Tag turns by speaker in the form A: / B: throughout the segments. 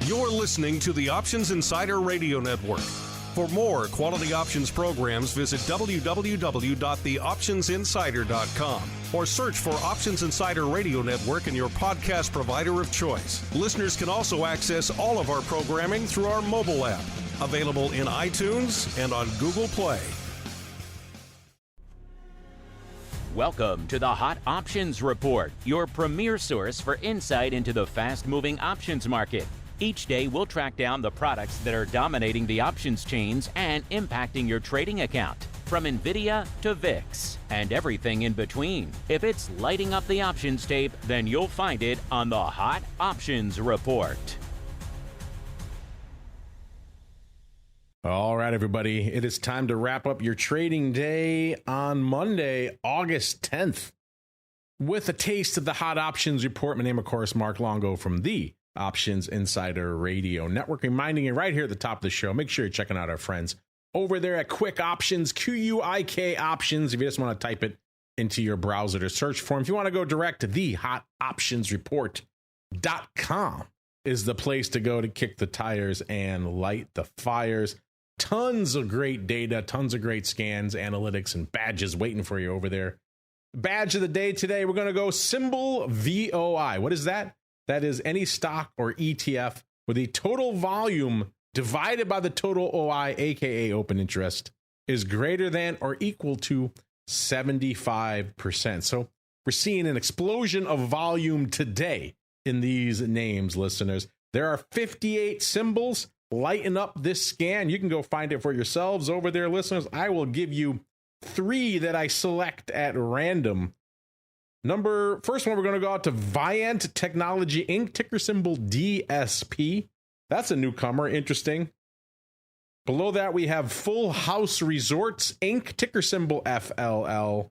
A: You're listening to the Options Insider Radio Network. For more quality options programs, visit www.theoptionsinsider.com or search for Options Insider Radio Network in your podcast provider of choice. Listeners can also access all of our programming through our mobile app, available in iTunes and on Google Play.
B: Welcome to the Hot Options Report, your premier source for insight into the fast-moving options market. Each day, we'll track down the products that are dominating the options chains and impacting your trading account, from NVIDIA to VIX and everything in between. If it's lighting up the options tape, then you'll find it on the Hot Options Report.
C: All right, everybody, it is time to wrap up your trading day on Monday, August 10th, with a taste of the Hot Options Report. My name, of course, Mark Longo from the Options Insider Radio Network, reminding you right here at the top of the show, make sure you're checking out our friends over there at Quick Options, QUIK Options, if you just want to type it into your browser to search for them. If you want to go direct to thehotoptionsreport.com is the place to go to kick the tires and light the fires. Tons of great data, tons of great scans, analytics, and badges waiting for you over there. Badge of the day today, we're going to go symbol VOI. What is that? That is any stock or ETF where the total volume divided by the total OI, aka open interest, is greater than or equal to 75%. So we're seeing an explosion of volume today in these names, listeners. There are 58 symbols lighting up this scan. You can go find it for yourselves over there, listeners. I will give you 3 that I select at random. First one, we're going to go out to Viant Technology Inc., ticker symbol DSP. That's a newcomer. Interesting. Below that, we have Full House Resorts Inc., ticker symbol FLL.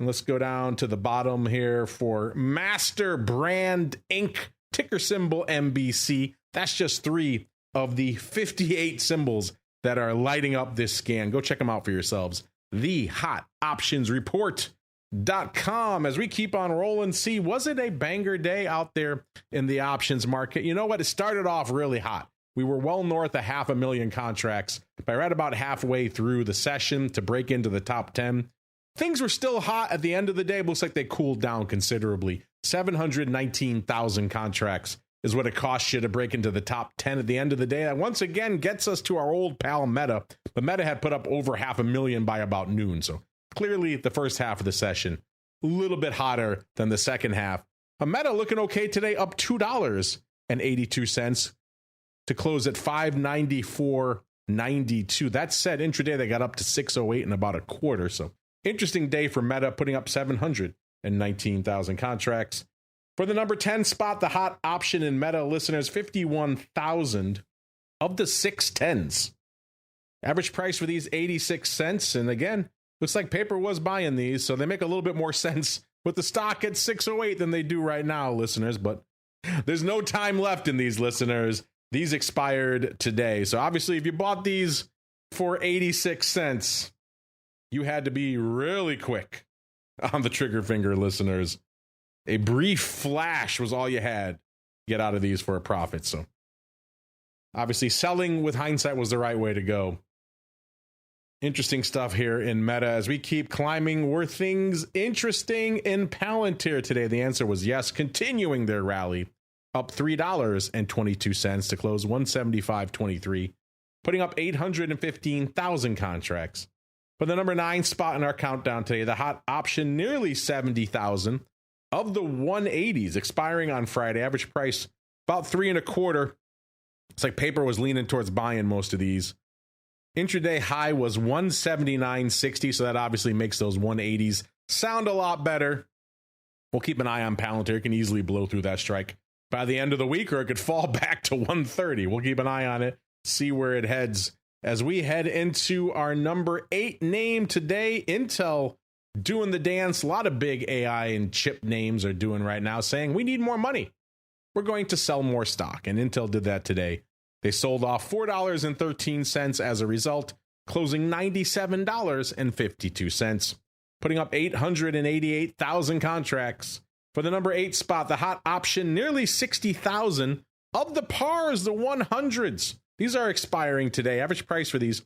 C: And let's go down to the bottom here for Master Brand Inc., ticker symbol MBC. That's just 3 of the 58 symbols that are lighting up this scan. Go check them out for yourselves. The Hot Options Report.com. As we keep on rolling, see, was it a banger day out there in the options market? You know what? It started off really hot. We were well north of 500,000 contracts, but right about halfway through the session to break into the top 10. Things were still hot at the end of the day. It looks like they cooled down considerably. 719,000 contracts is what it costs you to break into the top 10 at the end of the day. That once again gets us to our old pal Meta. But Meta had put up over 500,000 by about noon. So clearly the first half of the session, a little bit hotter than the second half. Meta looking okay today, up $2.82 to close at $594.92. That said, intraday they got up to 608 in about a quarter. So interesting day for Meta, putting up 719,000 contracts. For the number 10 spot, the hot option in Meta, listeners, 51,000 of the 610s. Average price for these 86 cents. And again, looks like paper was buying these, so they make a little bit more sense with the stock at 608 than they do right now, listeners. But there's no time left in these, listeners. These expired today. So obviously, if you bought these for 86 cents, you had to be really quick on the trigger finger, listeners. A brief flash was all you had to get out of these for a profit. So obviously, selling with hindsight was the right way to go. Interesting stuff here in Meta. As we keep climbing, were things interesting in Palantir today? The answer was yes, continuing their rally, up $3.22 to close 175.23, putting up 815,000 contracts. For the number 9 spot in our countdown today, the hot option, nearly 70,000 of the 180s expiring on Friday. Average price about 3.25. It's like paper was leaning towards buying most of these. Intraday high was 179.60, so that obviously makes those 180s sound a lot better. We'll keep an eye on Palantir. It can easily blow through that strike by the end of the week, or it could fall back to 130. We'll keep an eye on it, see where it heads. As we head into our number 8 name today, Intel doing the dance. A lot of big AI and chip names are doing right now, saying we need more money. We're going to sell more stock, and Intel did that today. They sold off $4.13 as a result, closing $97.52, putting up 888,000 contracts. For the number 8 spot, the hot option, nearly 60,000 Of the pars, the 100s, these are expiring today. Average price for these,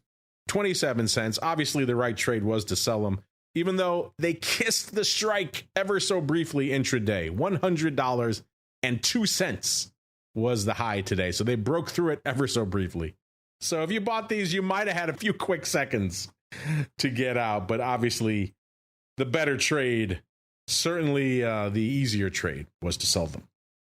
C: 27 cents. Obviously, the right trade was to sell them, even though they kissed the strike ever so briefly intraday. $100.02 was the high today. So they broke through it ever so briefly. So if you bought these, you might have had a few quick seconds to get out. But obviously, the better trade, certainly the easier trade, was to sell them.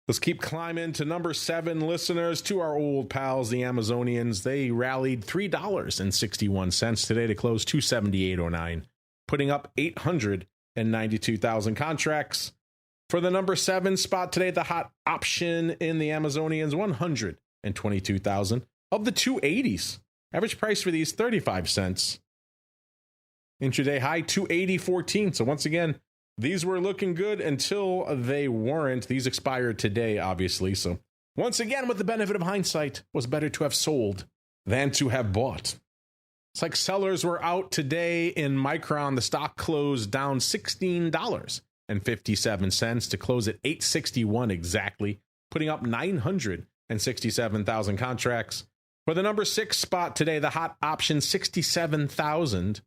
C: Let's keep climbing to number 7, listeners, to our old pals, the Amazonians. They rallied $3.61 today to close 278.09, putting up 892,000 contracts. For the number 7 spot today, the hot option in the Amazonians, 122,000 of the 280s. Average price for these, 35 cents. Intraday high, 280.14. So once again, these were looking good until they weren't. These expired today, obviously. So once again, with the benefit of hindsight, was better to have sold than to have bought. It's like sellers were out today in Micron. The stock closed down $16.57 to close at $861 exactly, putting up 967,000 contracts. For the number 6 spot today, the hot option, 67,000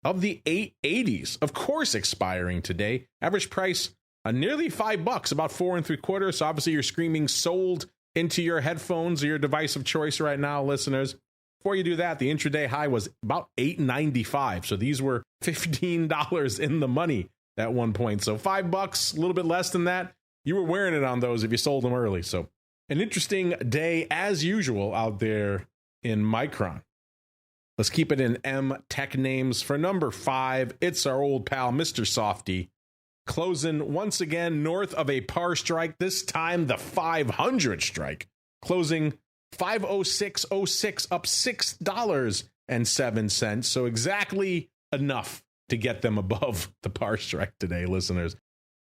C: of the 880s, of course, expiring today. Average price, nearly $5, about 4 3/4. So obviously you're screaming sold into your headphones or your device of choice right now, listeners. Before you do that, the intraday high was about $8.95. So these were $15 in the money at one point. So $5, a little bit less than that. You were wearing it on those if you sold them early. So an interesting day as usual out there in Micron. Let's keep it in M Tech names. For number 5, it's our old pal, Mr. Softy, closing once again north of a par strike, this time the 500 strike, closing 506.06, up $6.07. So exactly enough to get them above the par strike today, listeners.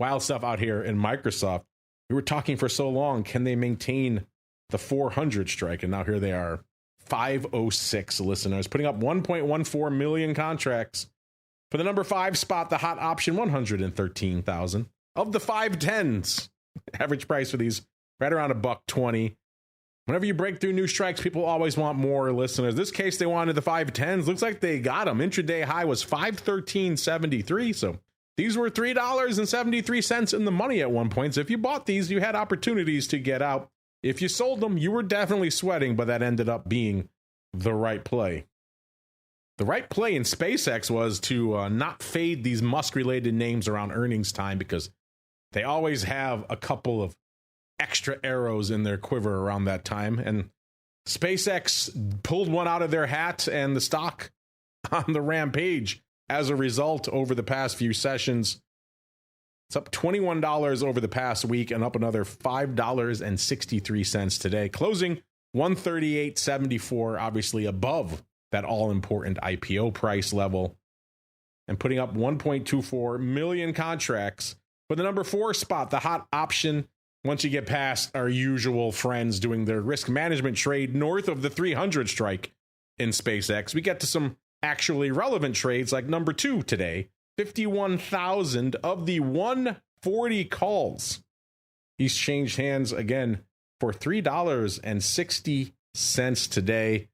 C: Wild stuff out here in Microsoft. We were talking for so long, can they maintain the 400 strike? And now here they are. 506, listeners, putting up 1.14 million contracts. For the number 5 spot, the hot option, 113,000 of the 510s. Average price for these right around $1.20. Whenever you break through new strikes, people always want more, listeners. This case, they wanted the 510s. Looks like they got them. Intraday high was $513.73. So these were $3.73 in the money at one point. So if you bought these, you had opportunities to get out. If you sold them, you were definitely sweating, but that ended up being the right play. The right play in SpaceX was to not fade these Musk-related names around earnings time, because they always have a couple of extra arrows in their quiver around that time. And SpaceX pulled one out of their hat, and the stock on the rampage as a result over the past few sessions. It's up $21 over the past week and up another $5.63 today, closing $138.74, obviously above that all-important IPO price level, and putting up 1.24 million contracts. For the number 4 spot, the hot option, once you get past our usual friends doing their risk management trade north of the 300 strike in SpaceX, we get to some actually relevant trades like number 2 today. 51,000 of the 140 calls. He's changed hands again for $3.60 today.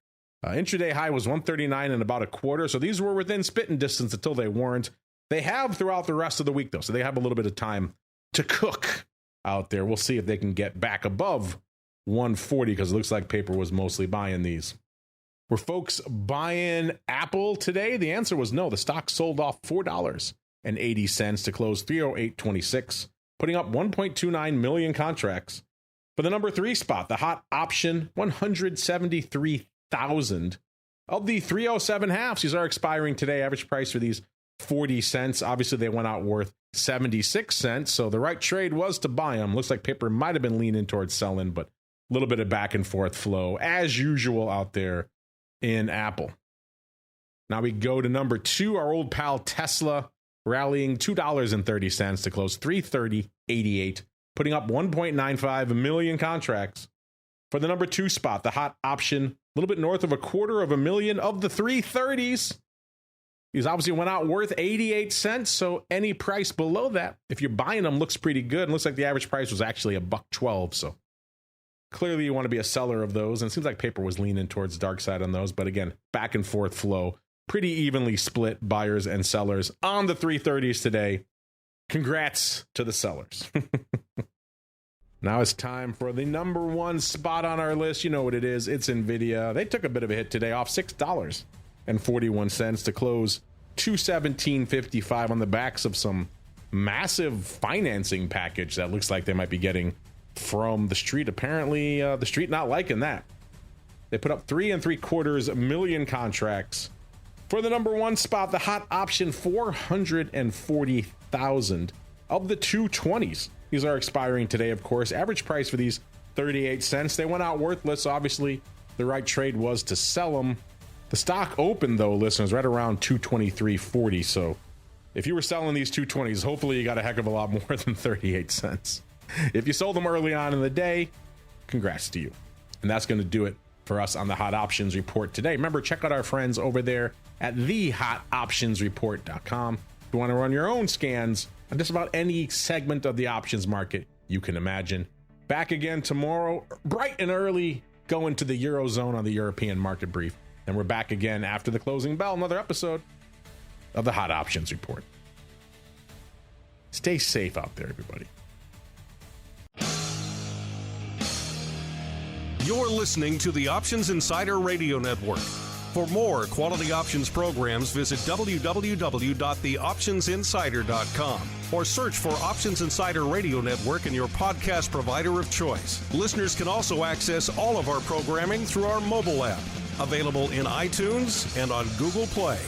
C: Intraday high was 139 and about $0.25. So these were within spitting distance until they weren't. They have throughout the rest of the week, though. So they have a little bit of time to cook out there. We'll see if they can get back above 140, because it looks like paper was mostly buying these. Were folks buying Apple today? The answer was no. The stock sold off $4.80 to close 308.26, putting up 1.29 million contracts. For the number 3 spot, the hot option, 173,000 of the 307 halves. These are expiring today. Average price for these, 40 cents. Obviously, they went out worth 76 cents. So the right trade was to buy them. Looks like paper might have been leaning towards selling, but a little bit of back and forth flow as usual out there in Apple. Now we go to number 2, our old pal Tesla, rallying $2.30 to close 330.88, putting up 1.95 million contracts. For the number 2 spot, the hot option, a little bit north of 250,000 of the 330s. These obviously went out worth 88 cents, so any price below that, if you're buying them, looks pretty good. And looks like the average price was actually $1.12. So Clearly, you want to be a seller of those, and it seems like paper was leaning towards the dark side on those. But again, back and forth flow, pretty evenly split buyers and sellers on the 330s today. Congrats to the sellers. Now it's time for the number one spot on our list. You know what it is. It's NVIDIA. They took a bit of a hit today, off $6.41 to close $217.55 on the backs of some massive financing package that looks like they might be getting from the street. Apparently, the street not liking that. They put up 3.75 million contracts for the number one spot. The hot option, 440,000 of the 220s. These are expiring today, of course. Average price for these, 38 cents. They went out worthless. Obviously, the right trade was to sell them. The stock opened, though, listeners, right around 223.40. So if you were selling these 220s, hopefully you got a heck of a lot more than 38 cents. If you sold them early on in the day, congrats to you. And that's going to do it for us on the Hot Options Report today. Remember, check out our friends over there at thehotoptionsreport.com. If you want to run your own scans on just about any segment of the options market you can imagine. Back again tomorrow, bright and early, going to the Eurozone on the European Market Brief. And we're back again after the closing bell, another episode of the Hot Options Report. Stay safe out there, everybody.
A: You're listening to the Options Insider Radio Network. For more quality options programs, visit www.theoptionsinsider.com or search for Options Insider Radio Network in your podcast provider of choice. Listeners can also access all of our programming through our mobile app, available in iTunes and on Google Play.